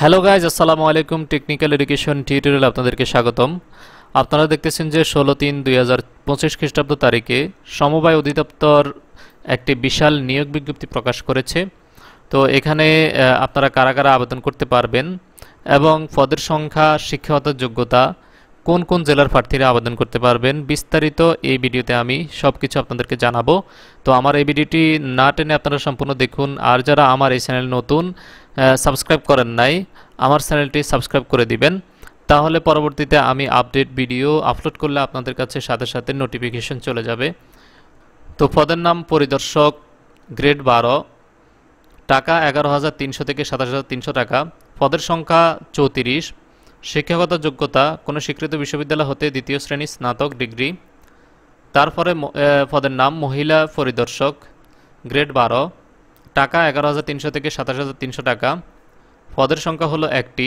Hello guys, আসসালামু আলাইকুম। Technical education tutorial আপনাদেরকে স্বাগতম। আপনারা দেখতেছেন যে 16/3/2025 খ্রিস্টাব্দ তারিখে সমবায় অধিদপ্তর একটি বিশাল নিয়োগ বিজ্ঞপ্তি প্রকাশ করেছে। তো এখানে আপনারা কারা কারা আবেদন করতে পারবেন এবং পদের সংখ্যা, শিক্ষাগত যোগ্যতা, কোন কোন জেলার প্রার্থীরা আবেদন করতে পারবেন, বিস্তারিত এই ভিডিওতে আমি সব কিছু আপনাদেরকে জানাবো। তো আমার এই ভিডিওটি না টেনে আপনারা সম্পূর্ণ দেখুন। আর যারা আমার এই চ্যানেল নতুন, সাবস্ক্রাইব করেন নাই, আমার চ্যানেলটি সাবস্ক্রাইব করে দিবেন, তাহলে পরবর্তীতে আমি আপডেট ভিডিও আপলোড করলে আপনাদের কাছে সাথে সাথে নোটিফিকেশন চলে যাবে। তো পদের নাম পরিদর্শক, গ্রেড 12, টাকা 11,300 থেকে 27,300 টাকা, পদের সংখ্যা 34, শিক্ষাগত যোগ্যতা কোনো স্বীকৃত বিশ্ববিদ্যালয় হতে দ্বিতীয় শ্রেণী স্নাতক ডিগ্রি। তারপরে পদের নাম মহিলা পরিদর্শক, গ্রেড 12, টাকা 11,300 থেকে 27,300 টাকা, পদের সংখ্যা হলো একটি,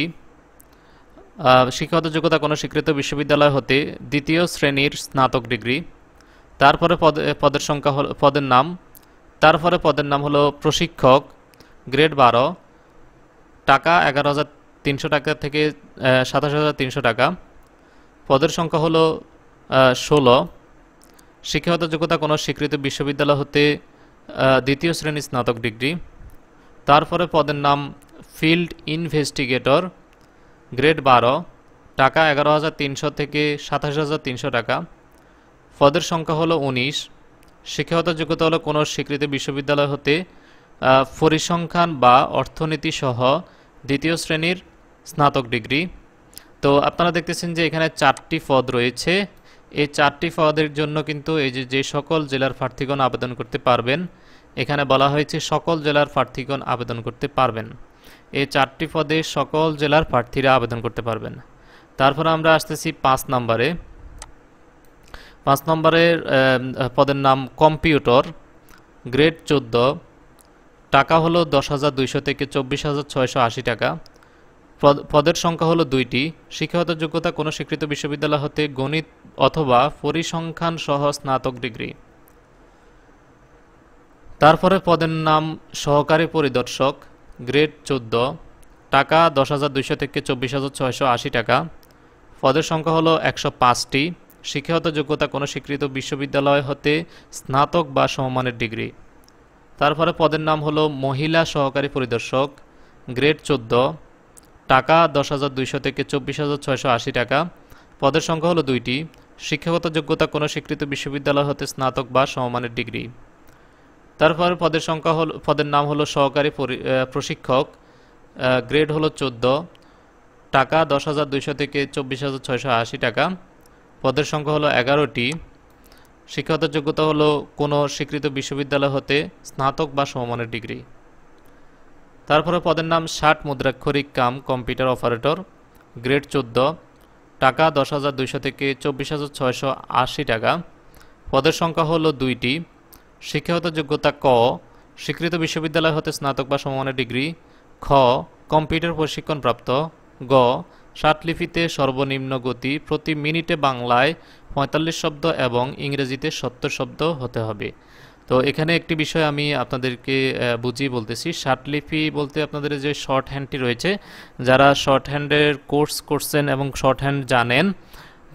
শিক্ষাগত যোগ্যতা কোনো স্বীকৃত বিশ্ববিদ্যালয় হতে দ্বিতীয় শ্রেণীর স্নাতক ডিগ্রি। তারপরে পদের সংখ্যা হলো পদের নাম হলো প্রশিক্ষক, গ্রেড 12, টাকা 11,300 টাকা থেকে 27,300 টাকা, পদের সংখ্যা হলো 16, শিক্ষাগত যোগ্যতা কোনো স্বীকৃত বিশ্ববিদ্যালয় হতে দ্বিতীয় শ্রেণী স্নাতক ডিগ্রি। তারপরে পদের নাম ফিল্ড ইনভেস্টিগেটর, গ্রেড 12, টাকা 11,300 থেকে 27,300 টাকা, পদের সংখ্যা হলো 19, শিক্ষাগত যোগ্যতা হলো কোনো স্বীকৃত বিশ্ববিদ্যালয় হতে পরিসংখ্যান বা অর্থনীতি সহ দ্বিতীয় শ্রেণীর স্নাতক ডিগ্রি। তো আপনারা দেখতেছেন যে এখানে 4টি পদ রয়েছে। এই 4টি পদের জন্য কিন্তু এই যে সকল জেলার প্রার্থীগণ আবেদন করতে পারবেন, এখানে বলা হয়েছে সকল জেলার প্রার্থীগণ আবেদন করতে পারবেন। এই 4টি পদে সকল জেলার প্রার্থীরা আবেদন করতে পারবেন। তারপর আমরা আসতেছি 5 নম্বরে। 5 নম্বরের পদের নাম কম্পিউটর, গ্রেড 14, টাকা হলো 10,200 থেকে 24,680 টাকা, পদের সংখ্যা হলো 2টি, শিক্ষাগত যোগ্যতা কোনো স্বীকৃত বিশ্ববিদ্যালয় হতে গণিত অথবা পরিসংখ্যান সহ স্নাতক ডিগ্রি। তারপরে পদের নাম সহকারী পরিদর্শক, গ্রেড 14, টাকা 10,200 থেকে 24,680 টাকা, পদের সংখ্যা হলো 105টি, শিক্ষাগত যোগ্যতা কোনো স্বীকৃত বিশ্ববিদ্যালয় হতে স্নাতক বা সমমানের ডিগ্রি। তারপরে পদের নাম হলো মহিলা সহকারী পরিদর্শক, গ্রেড 14, টাকা 10,200 থেকে 24,680 টাকা, পদের সংখ্যা হলো 2টি, শিক্ষাগত যোগ্যতা কোনো স্বীকৃত বিশ্ববিদ্যালয় হতে স্নাতক বা সমমানের ডিগ্রি। তারপর পদের নাম হলো সহকারী প্রশিক্ষক, গ্রেড হলো 14, টাকা 10,200 থেকে 24,680 টাকা, পদের সংখ্যা হলো 11টি, শিক্ষাগত যোগ্যতা হলো কোনো স্বীকৃত বিশ্ববিদ্যালয় হতে স্নাতক বা সমমানের ডিগ্রি। তারপরে পদের নাম 60 মুদ্রাক্ষরিক কাম কম্পিউটার অপারেটর, গ্রেড 14, টাকা 10,200 থেকে 24,680 টাকা, পদের সংখ্যা হলো 2টি, শিক্ষাগত যোগ্যতা ক স্বীকৃত বিশ্ববিদ্যালয় হতে স্নাতক বা সমমানের ডিগ্রি, খ কম্পিউটার প্রশিক্ষণপ্রাপ্ত, গ ষাটলিপিতে সর্বনিম্ন গতি প্রতি মিনিটে বাংলায় 45 শব্দ এবং ইংরেজিতে 70 শব্দ হতে হবে। তো এখানে একটি বিষয় আমি আপনাদেরকে বুঝিয়ে বলতেছি। ষাটলিপি বলতে আপনাদের যে শর্ট হ্যান্ডটি রয়েছে, যারা শর্ট হ্যান্ডের কোর্স করছেন এবং শর্ট হ্যান্ড জানেন,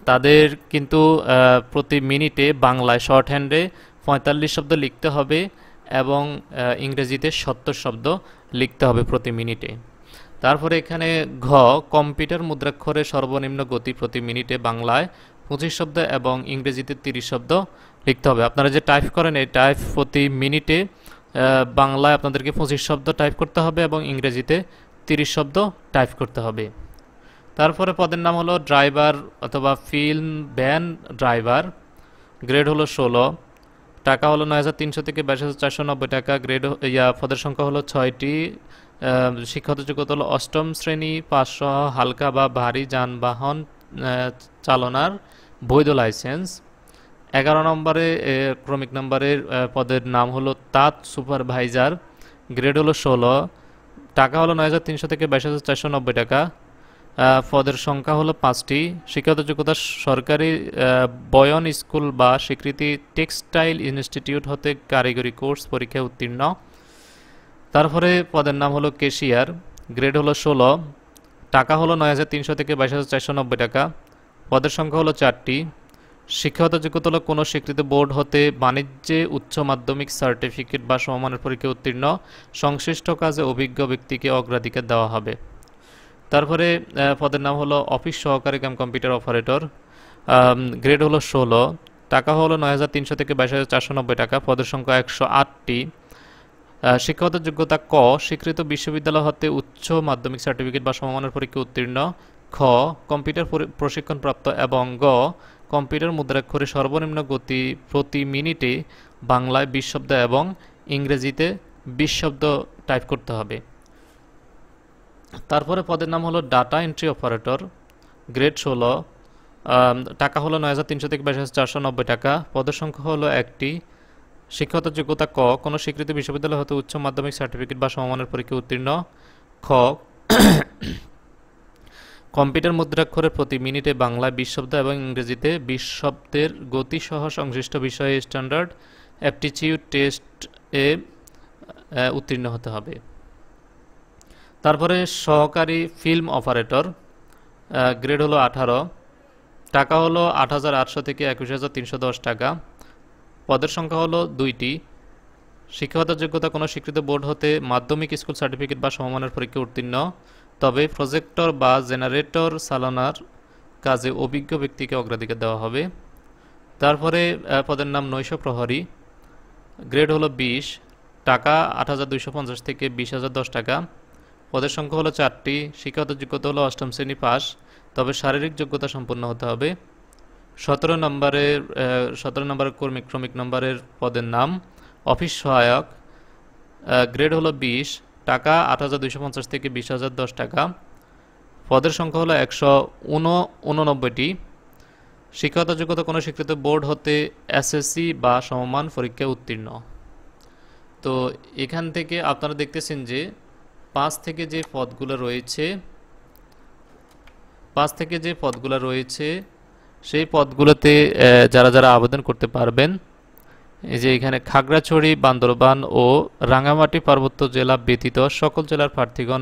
তাদের কিন্তু প্রতি মিনিটে বাংলায় শর্ট হ্যান্ডে 45 শব্দ লিখতে হবে এবং ইংরেজিতে 70 শব্দ লিখতে হবে প্রতি মিনিটে। তারপরে এখানে ঘ কম্পিউটার মুদ্রাক্ষরে সর্বনিম্ন গতি প্রতি মিনিটে বাংলায় 25 শব্দ এবং ইংরেজিতে 30 শব্দ লিখতে হবে। আপনারা যে টাইপ করেন, এই টাইপ প্রতি মিনিটে বাংলায় আপনাদেরকে 25 শব্দ টাইপ করতে হবে এবং ইংরেজিতে 30 শব্দ টাইপ করতে হবে। তারপরে পদের নাম হলো ড্রাইভার অথবা ফিল্ম ভ্যান ড্রাইভার, গ্রেড হলো 16, টাকা হলো 9,300 থেকে 22,490 টাকা, গ্রেড পদের সংখ্যা হলো 6টি, শিক্ষাগত যোগ্যতা হলো 8ম শ্রেণী পাস সহ হালকা বা ভারী যানবাহন চালনার বৈধ লাইসেন্স। 11 নম্বরে ক্রমিক নম্বরের পদের নাম হলো তাঁত সুপারভাইজার, গ্রেড হলো 16, টাকা হলো 9,300 থেকে 22,490 টাকা, পদের সংখ্যা হলো 5টি, শিক্ষাগত যোগ্যতা সরকারি বয়ন স্কুল বা স্বীকৃতি টেক্সটাইল ইনস্টিটিউট হতে কারিগরি কোর্স পরীক্ষায় উত্তীর্ণ। তারপরে পদের নাম হলো ক্যাশিয়ার, গ্রেড হলো 16, টাকা হলো 9,300 থেকে 22,490 টাকা। পদের সংখ্যা হলো 4টি। শিক্ষাগত যোগ্যতা হলো কোনো স্বীকৃত বোর্ড হতে বাণিজ্যে উচ্চ মাধ্যমিক সার্টিফিকেট বা সমমানের পরীক্ষায় উত্তীর্ণ সংশ্লিষ্ট কাজে অভিজ্ঞ ব্যক্তিকে অগ্রাধিকার দেওয়া হবে। তারপরে পদের নাম হলো অফিস সহকারী কাম কম্পিউটার অপারেটর। গ্রেড হলো 16। টাকা হলো 9,300 থেকে 22,490 টাকা। পদের সংখ্যা 108টি। শিক্ষাগত যোগ্যতা ক স্বীকৃত বিশ্ববিদ্যালয় হতে উচ্চ মাধ্যমিক সার্টিফিকেট বা সমমানের পরীক্ষায় উত্তীর্ণ। খ কম্পিউটার প্রশিক্ষণপ্রাপ্ত এবং গ কম্পিউটার মুদ্রাক্ষরে সর্বনিম্ন গতি প্রতি মিনিটে বাংলায় 20 শব্দ এবং ইংরেজিতে 20 শব্দ টাইপ করতে হবে। তারপরে পদের নাম হলো ডাটা এন্ট্রি অপারেটর। গ্রেড 16। টাকা হলো 9,300 থেকে 22,490 টাকা। পদের সংখ্যা হলো 1টি। শিক্ষাগত যোগ্যতা ক কোনো স্বীকৃত বিশ্ববিদ্যালয় হতে উচ্চ মাধ্যমিক সার্টিফিকেট বা সমমানের পরীক্ষায় উত্তীর্ণ। খ কম্পিউটার মুদ্রাক্ষরে প্রতি মিনিটে বাংলায় 20 শব্দ এবং ইংরেজিতে 20 শব্দের গতি সহ সংশ্লিষ্ট বিষয়ে স্ট্যান্ডার্ড অ্যাপটিটিউড টেস্ট এ উত্তীর্ণ হতে হবে। তারপরে সহকারী ফিল্ম অপারেটর। গ্রেড হলো 18। টাকা হলো 8,800 থেকে 21,310 টাকা। পদের সংখ্যা হলো 2টি। শিক্ষাগত যোগ্যতা কোনো স্বীকৃত বোর্ড হতে মাধ্যমিক স্কুল সার্টিফিকেট বা সমমানের পরীক্ষায় উত্তীর্ণ, তবে প্রজেক্টর বা জেনারেটর চালানোর কাজে অভিজ্ঞ ব্যক্তিকে অগ্রাধিকার দেওয়া হবে। তারপরে পদের নাম নৈশ প্রহরী। গ্রেড হলো 20। টাকা 8,250 থেকে 20,010 টাকা। পদের সংখ্যা হলো 4টি। শিক্ষাগত যোগ্যতা হলো 8ম শ্রেণী পাস, তবে শারীরিক যোগ্যতা সম্পন্ন হতে হবে। 17 নম্বরের ক্রমিক নম্বরের পদের নাম অফিস সহায়ক। গ্রেড হলো 20। টাকা 8,250 থেকে 20,010 টাকা। পদের সংখ্যা হলো 189টি। শিক্ষাগত যোগ্যতা কোনো স্বীকৃত বোর্ড হতে এসএসসি বা সমমান পরীক্ষায় উত্তীর্ণ। তো এখান থেকে আপনারা দেখতেছেন যে 5 থেকে যে পদগুলো রয়েছে সেই পদগুলোতে যারা যারা আবেদন করতে পারবেন, এই যে এখানে খাগড়াছড়ি, বান্দরবান ও রাঙ্গামাটি পার্বত্য জেলা ব্যতীত সকল জেলার প্রার্থীগণ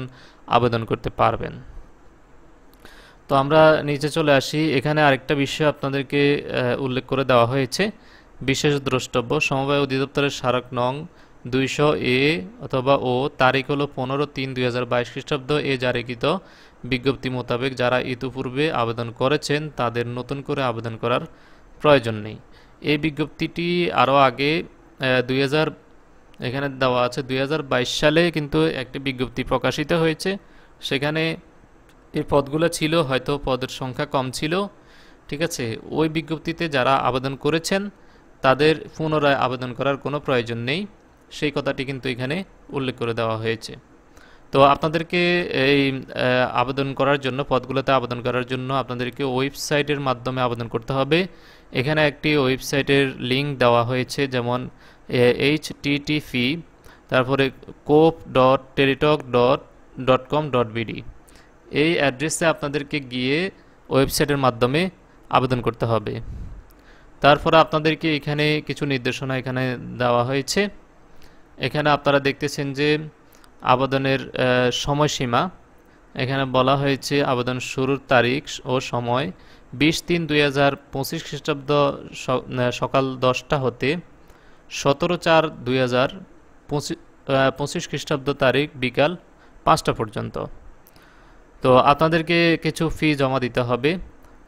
আবেদন করতে পারবেন। তো আমরা নিচে চলে আসি। এখানে আরেকটা বিষয় আপনাদেরকে উল্লেখ করে দেওয়া হয়েছে, বিশেষ দ্রষ্টব্য সমবায় অধিদপ্তরের স্মারক নং 200 এ অথবা ও তারিখ হলো 15/3/2022 খ্রিস্টাব্দ এ জারিকৃত বিজ্ঞপ্তি মোতাবেক যারা ইতিপূর্বে আবেদন করেছেন তাদের নতুন করে আবেদন করার প্রয়োজন নেই। এই বিজ্ঞপ্তিটি আরও আগে এখানে দেওয়া আছে 2022 সালে কিন্তু একটি বিজ্ঞপ্তি প্রকাশিত হয়েছে। সেখানে এই পদগুলো ছিল, হয়তো পদের সংখ্যা কম ছিল, ঠিক আছে। ওই বিজ্ঞপ্তিতে যারা আবেদন করেছেন তাদের পুনরায় আবেদন করার কোনো প্রয়োজন নেই, সেই কথাটি কিন্তু এখানে উল্লেখ করে দেওয়া হয়েছে। তো আপনাদেরকে এই আবেদন করার জন্য, পদগুলোতে আবেদন করার জন্য আপনাদেরকে ওয়েবসাইটের মাধ্যমে আবেদন করতে হবে। এখানে একটি ওয়েবসাইটের লিঙ্ক দেওয়া হয়েছে, যেমন http তারপরে coop.teletalk.com.bd। এই অ্যাড্রেসে আপনাদেরকে গিয়ে ওয়েবসাইটের মাধ্যমে আবেদন করতে হবে। তারপরে আপনাদেরকে এখানে কিছু নির্দেশনা এখানে দেওয়া হয়েছে। এখানে আপনারা দেখতেছেন যে আবেদনের সময়সীমা এখানে বলা হয়েছে। আবেদন শুরুর তারিখ ও সময় 20/3/2025 খ্রিস্টাব্দ সকাল 10টা হতে 17/4/2025 খ্রিস্টাব্দ তারিখ বিকাল 5টা পর্যন্ত। তো আপনাদেরকে কিছু ফি জমা দিতে হবে।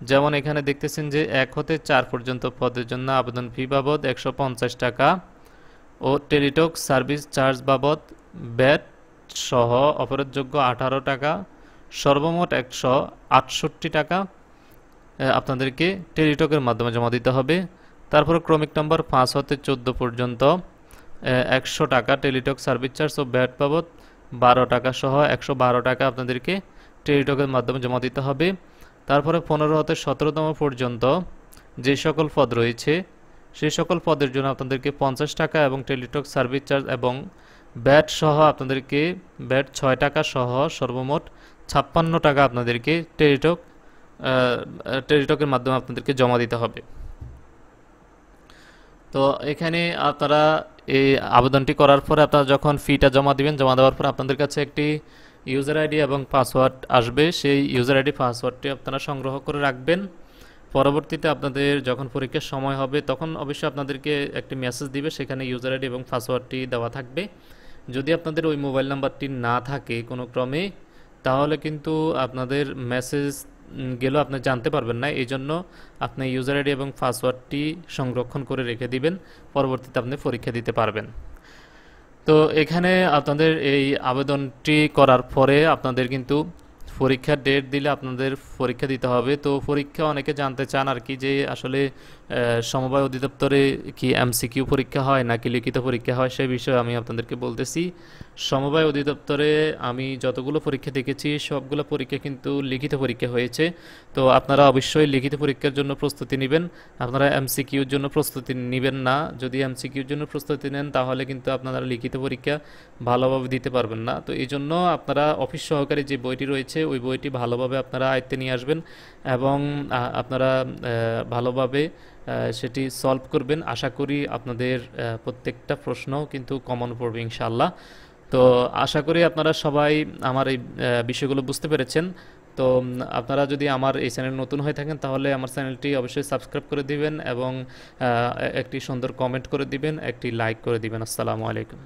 যেমন এখানে দেখতেছেন যে 1 হতে 4 পর্যন্ত পদের জন্য আবেদন ফি বাবদ 150 টাকা ও টেলিটক সার্ভিস চার্জ বাবদ ব্যাট সহ অপরাধযোগ্য 18 টাকা, সর্বমোট 168 টাকা আপনাদেরকে টেলিটকের মাধ্যমে জমা দিতে হবে। তারপর ক্রমিক নম্বর 5 হতে 14 পর্যন্ত 100 টাকা টেলিটক সার্ভিস চার্জ ও ব্যাট বাবদ 12 টাকা সহ 112 টাকা আপনাদেরকে টেলিটকের মাধ্যমে জমা দিতে হবে। তারপরে 15 হতে 17তম পর্যন্ত যে সকল পদ রয়েছে সেই সকল পদের জন্য আপনাদেরকে 50 টাকা এবং টেলিটক সার্ভিস চার্জ এবং ব্যাট সহ আপনাদেরকে ব্যাট 6 টাকা সহ সর্বমোট 56 টাকা আপনাদেরকে টেলিটকের মাধ্যমে আপনাদেরকে জমা দিতে হবে। তো এখানে আপনারা এই আবেদনটি করার পরে আপনারা যখন ফিটা জমা দিবেন, জমা দেওয়ার পর আপনাদের কাছে একটি ইউজার আইডি এবং পাসওয়ার্ড আসবে, সেই ইউজার আইডি পাসওয়ার্ডটি আপনারা সংগ্রহ করে রাখবেন। পরবর্তীতে আপনাদের যখন পরীক্ষার সময় হবে তখন অবশ্যই আপনাদেরকে একটি মেসেজ দিবে, সেখানে ইউজার আইডি এবং পাসওয়ার্ডটি দেওয়া থাকবে। যদি আপনাদের ওই মোবাইল নাম্বারটি না থাকে কোনো ক্রমে, তাহলে কিন্তু আপনাদের মেসেজ গেলেও আপনি জানতে পারবেন না। এই জন্য আপনি ইউজার আইডি এবং পাসওয়ার্ডটি সংরক্ষণ করে রেখে দিবেন, পরবর্তীতে আপনি পরীক্ষা দিতে পারবেন। তো এখানে আপনাদের এই আবেদনটি করার পরে আপনাদের কিন্তু পরীক্ষার ডেট দিলে আপনাদের পরীক্ষা দিতে হবে। তো পরীক্ষা অনেকে জানতে চান আর কি, যে আসলে সমবায় অধিদপ্তরে কি এমসিকিউ পরীক্ষা হয় নাকি লিখিত পরীক্ষা হয়, সেই বিষয়ে আমি আপনাদেরকে বলতেছি। সমবায় অধিদপ্তরে আমি যতগুলো পরীক্ষা দেখেছি সবগুলো পরীক্ষা কিন্তু লিখিত পরীক্ষা হয়েছে। তো আপনারা অবশ্যই লিখিত পরীক্ষার জন্য প্রস্তুতি নেবেন, আপনারা এমসিকিউর জন্য প্রস্তুতি নেবেন না। যদি এমসিকিউর জন্য প্রস্তুতি নেন তাহলে কিন্তু আপনারা লিখিত পরীক্ষা ভালোভাবে দিতে পারবেন না। তো এই জন্য আপনারা অফিস সহকারী যে বইটি রয়েছে ওই বইটি ভালোভাবে আপনারা আয়ত্তে নিয়ে আসবেন এবং আপনারা ভালোভাবে সেটি সলভ করবেন। আশা করি আপনাদের প্রত্যেকটা প্রশ্ন কিন্তু কমন পড়বে ইনশাআল্লাহ। তো আশা করি আপনারা সবাই আমার এই বিষয়গুলো বুঝতে পেরেছেন। তো আপনারা যদি আমার এই চ্যানেল নতুন হয়ে থাকেন তাহলে আমার চ্যানেলটি অবশ্যই সাবস্ক্রাইব করে দিবেন এবং একটি সুন্দর কমেন্ট করে দিবেন, একটি লাইক করে দিবেন। আসসালামু আলাইকুম।